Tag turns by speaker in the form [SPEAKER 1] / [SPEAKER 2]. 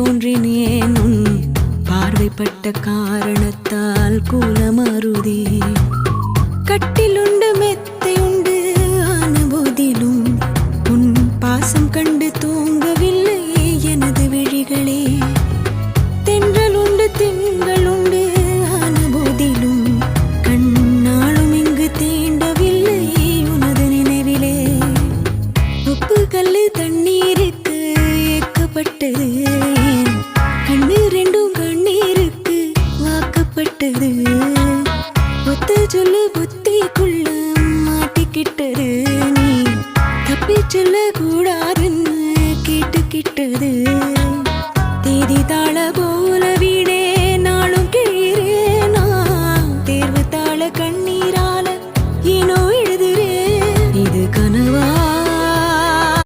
[SPEAKER 1] தோன்றினேன் உன் பார்வைப்பட்ட காரணத்தால் கூலமருதே. கட்டிலுண்டு மெத்தையுண்டு ஆன போதிலும் உன் பாசம் கண்டு தூங்கவில்லை எனது விழிகளே. தென்றலுண்டு திங்களுண்டு ஆன போதிலும் கண்ணாலும் இங்கு தீண்டவில்லை உனது நினைவிலே. உப்பு கல்லு தண்ணீருக்கு ஏக்கப்பட்டது, கண்ணு ரெண்டும் கண்ணீருக்கு வாக்கப்பட்டது. ஒத்து சொல்லு புத்திக்குள்ள மாட்டிக்கிட்டது, நீ தப்பி சொல்ல கூடாதுன்னு கேட்டுக்கிட்டது. தேதி தாள போல வீடு